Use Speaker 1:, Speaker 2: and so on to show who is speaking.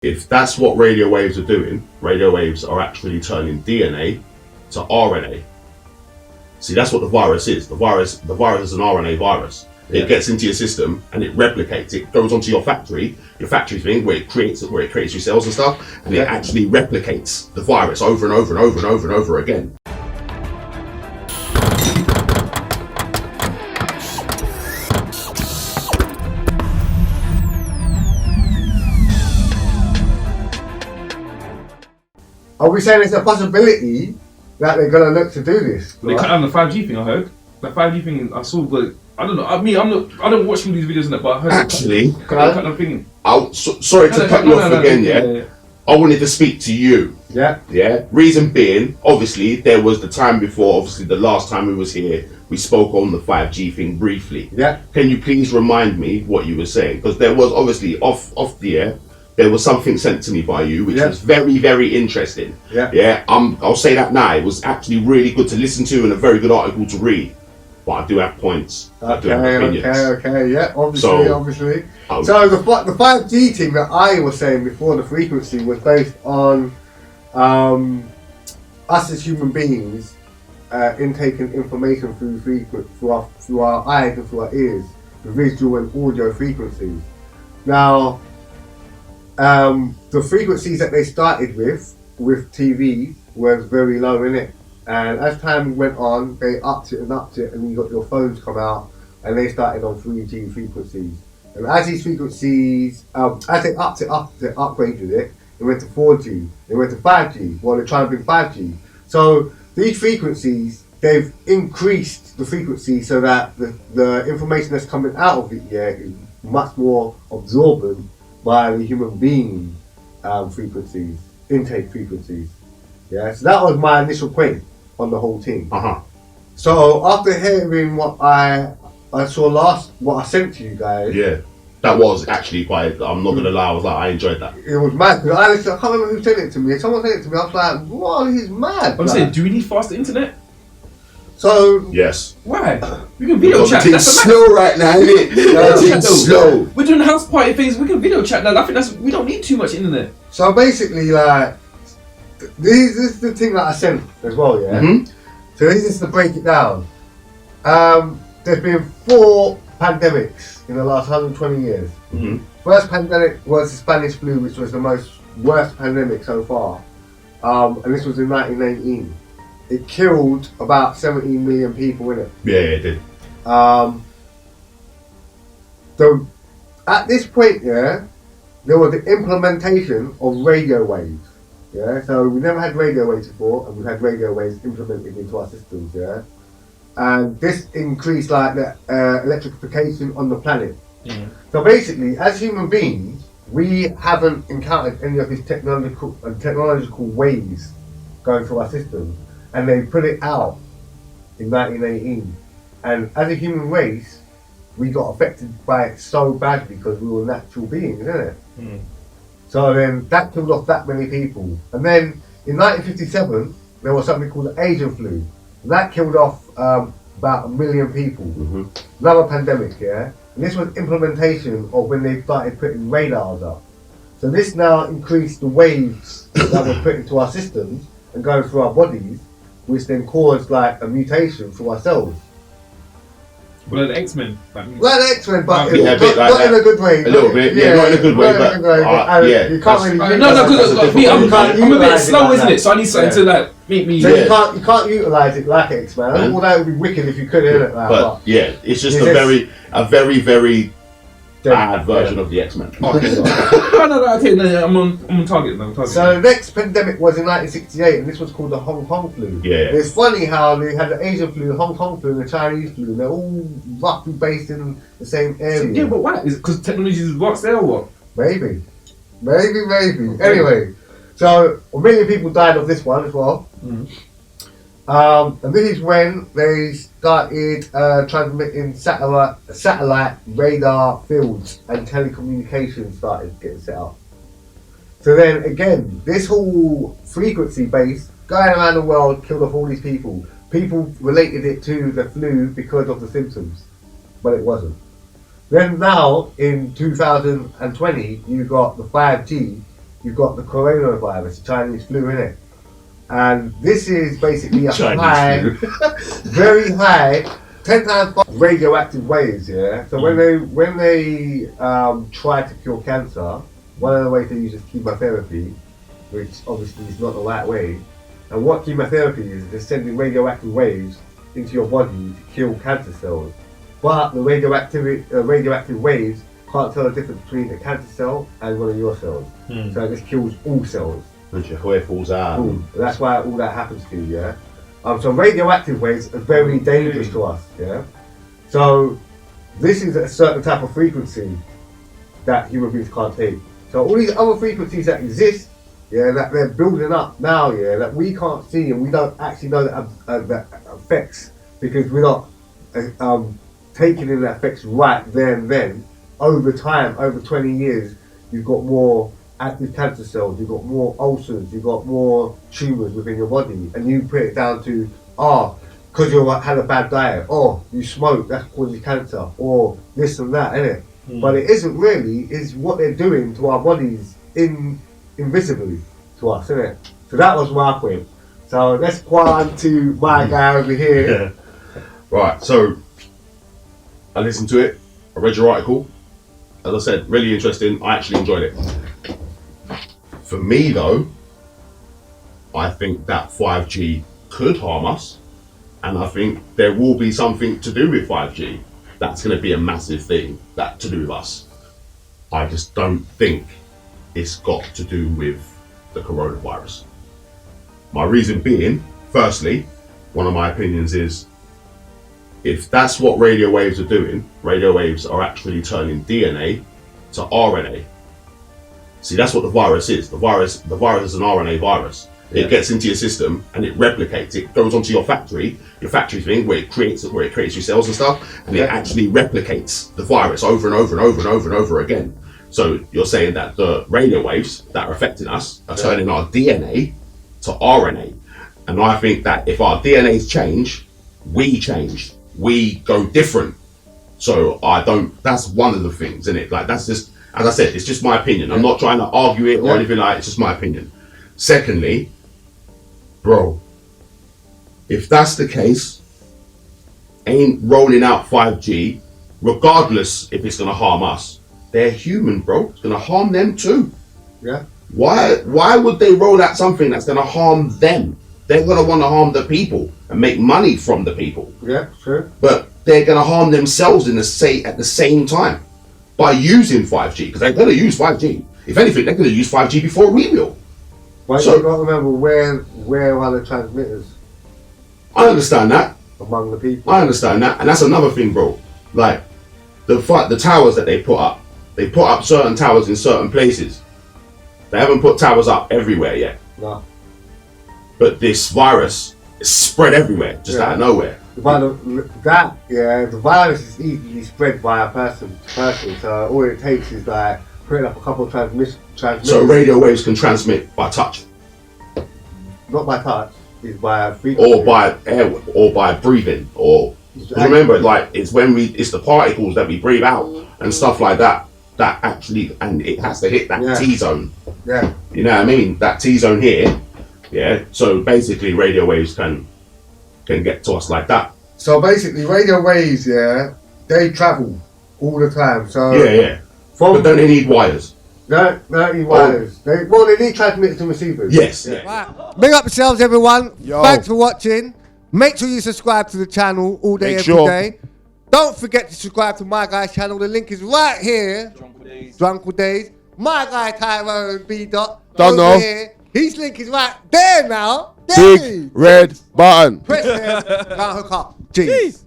Speaker 1: If that's what radio waves are doing, radio waves are actually turning DNA to RNA. See, that's what the virus is. The virus is an RNA virus. It gets into your system and it replicates. It goes onto your factory thing where it creates your cells and stuff, and it actually replicates the virus over and over and over and over and over again.
Speaker 2: Are we saying there's a possibility that they're gonna look to do this?
Speaker 3: They cut down the 5G thing. I heard the 5G thing. I saw, but I don't know. I mean, I don't watch all these videos in it, but I heard
Speaker 1: actually.
Speaker 3: Cut down the thing.
Speaker 1: Sorry to cut you off again. Yeah. I wanted to speak to you. Yeah. Reason being, obviously, there was the time before. Obviously, the last time we was here, we spoke on the 5G thing briefly.
Speaker 2: Yeah.
Speaker 1: Can you please remind me what you were saying? Because there was obviously off the air. There was something sent to me by you, which was very, very interesting. Yeah. I'll say that now. It was actually really good to listen to and a very good article to read. But I do have points.
Speaker 2: Okay. Yeah. Obviously. So the 5G thing that I was saying before, the frequency was based on us as human beings intaking information through our eyes and through our ears, the visual and audio frequencies. Now, the frequencies that they started with TV was very low, innit? And as time went on, they upped it, and you got your phones come out, and they started on 3G frequencies. And as these frequencies, as they upgraded it, it went to 4G, it went to 5G. Well, they're trying to bring 5G. So these frequencies, they've increased the frequency so that the information that's coming out of it is much more absorbent by the human being frequencies, intake frequencies. Yeah, so that was my initial point on the whole thing. So after hearing what I saw last, what I sent to you guys.
Speaker 1: Yeah, that was actually quite, I'm not gonna lie, I was like, I enjoyed that.
Speaker 2: It was mad, because I can't remember who sent it to me. Someone sent it to me, I was like, wow, he's mad.
Speaker 3: I'm saying, do we need faster internet?
Speaker 2: So
Speaker 1: yes.
Speaker 3: Why? We can video chat.
Speaker 1: It's slow right now, isn't it? It's slow.
Speaker 3: We're doing house party things. We can video chat now. I think we don't need too much internet.
Speaker 2: So basically, like, this is the thing that I sent as well. Yeah. So this is to break it down. There's been 4 pandemics in the last 120 years. First pandemic was the Spanish flu, which was the worst pandemic so far, and this was in 1918. It killed about 17 million people, innit?
Speaker 1: Yeah, it did.
Speaker 2: At this point, there was the implementation of radio waves. Yeah, so we never had radio waves before, and we had radio waves implemented into our systems. Yeah, and this increased like the electrification on the planet. So basically, as human beings, we haven't encountered any of these technological waves going through our systems. And they put it out in 1918. And as a human race, we got affected by it so badly because we were natural beings, isn't it? So then that killed off that many people. And then in 1957, there was something called the Asian flu. And that killed off about 1 million people. Another pandemic, yeah? And this was implementation of when they started putting radars up. So this now increased the waves that were put into our systems and going through our bodies, which then caused like a mutation for ourselves.
Speaker 3: Well, the X-Men.
Speaker 2: Like the X-Men, but
Speaker 1: yeah,
Speaker 2: not in a good way.
Speaker 1: A little bit, not in a good way, but yeah.
Speaker 2: You can't really.
Speaker 3: No, because I'm a bit slow, isn't it? So I need something to like make me.
Speaker 2: So you can't utilise it like X-Men. Although it would be wicked if you could, innit?
Speaker 1: But yeah, it's just a very bad version of the X-Men.
Speaker 3: No, I'm on target.
Speaker 2: So the next pandemic was in 1968, and this was called the Hong Kong flu.
Speaker 1: Yeah.
Speaker 2: It's funny how they had the Asian flu, the Hong Kong flu, and the Chinese flu. They're all roughly based in the same area.
Speaker 3: Yeah, but why? Is it because technology is advanced there or what?
Speaker 2: Maybe. Okay. Anyway, so 1 million people died of this one as well. And this is when they started transmitting satellite radar fields, and telecommunications started getting set up. So then again, this whole frequency base going around the world killed off all these people. People related it to the flu because of the symptoms, but it wasn't. Then now in 2020, you got the 5G, you've got the coronavirus, Chinese flu, innit? And this is basically a
Speaker 1: Chinese
Speaker 2: high,
Speaker 1: flu.
Speaker 2: very high, 10 times radioactive waves, yeah? So when they try to cure cancer, one of the ways they use is chemotherapy, which obviously is not the right way. And what chemotherapy is, they're sending radioactive waves into your body to kill cancer cells. But the radioactive waves can't tell the difference between a cancer cell and one of your cells. So it just kills all cells.
Speaker 1: And your hair falls out.
Speaker 2: Boom. That's why all that happens to you, yeah? So radioactive waves are very dangerous to us, yeah? So this is a certain type of frequency that human beings can't take. So all these other frequencies that exist, yeah, that they're building up now, yeah, that we can't see and we don't actually know that effects, because we're not taking in the effects right there and then. Over time, over 20 years, you've got more active cancer cells, you've got more ulcers, you've got more tumours within your body, and you put it down to, because you had a bad diet, you smoke, that's causing cancer, or this and that, innit? But it isn't really, it's what they're doing to our bodies invisibly to us, innit? So that was my point. So let's go on to my guy over here.
Speaker 1: Yeah. Right, so I listened to it, I read your article. As I said, really interesting. I actually enjoyed it. For me though, I think that 5G could harm us, and I think there will be something to do with 5G. That's going to be a massive thing to do with us. I just don't think it's got to do with the coronavirus. My reason being, firstly, one of my opinions is, if that's what radio waves are doing, radio waves are actually turning DNA to RNA. See, that's what the virus is. The virus is an RNA virus. It gets into your system and it replicates. It goes onto your factory thing where it creates your cells and stuff, and it actually replicates the virus over and over and over and over and over again. So you're saying that the radio waves that are affecting us are turning our DNA to RNA. And I think that if our DNAs change, we change. We go different. So that's one of the things, isn't it? Like, that's just, as I said, it's just my opinion. I'm not trying to argue it or anything like that. It's just my opinion. Secondly, bro, if that's the case, ain't rolling out 5G, regardless if it's going to harm us, they're human, bro. It's going to harm them too.
Speaker 2: Yeah.
Speaker 1: Why would they roll out something that's going to harm them? They're going to want to harm the people and make money from the people.
Speaker 2: Yeah, sure.
Speaker 1: But they're going to harm themselves at the same time by using 5G, because they're going to use 5G. If anything, they're going to use 5G before we will.
Speaker 2: But you've got to remember where are the transmitters?
Speaker 1: I understand that.
Speaker 2: Among the people.
Speaker 1: I understand that. And that's another thing, bro. Like, the towers that they put up certain towers in certain places. They haven't put towers up everywhere yet.
Speaker 2: No.
Speaker 1: But this virus is spread everywhere, just out of nowhere.
Speaker 2: The virus is easily spread by a person to person. So all it takes is like putting up a couple of transmitters.
Speaker 1: So radio waves can transmit by touch.
Speaker 2: Not by touch, it's by frequency.
Speaker 1: Or by air, or by breathing, or remember, like, it's the particles that we breathe out and stuff like that actually, and it has to hit that T-zone.
Speaker 2: Yeah.
Speaker 1: You know what I mean? That T-zone here. Yeah. So basically, radio waves can get to us like that.
Speaker 2: So basically, radio waves, they travel all the time. So
Speaker 1: yeah. But don't they need wires?
Speaker 2: No, they need wires. They need transmitters and receivers.
Speaker 1: Yes.
Speaker 2: Yeah. Right. Big up yourselves, everyone. Yo. Thanks for watching. Make sure you subscribe to the channel all day, every day. Don't forget to subscribe to my guy's channel. The link is right here. Drunkle Days. My guy Tyrone B.Dot.
Speaker 4: Don't know.
Speaker 2: Here. His link is right there now.
Speaker 4: Big red button.
Speaker 2: Press there. Now hook up. Jeez.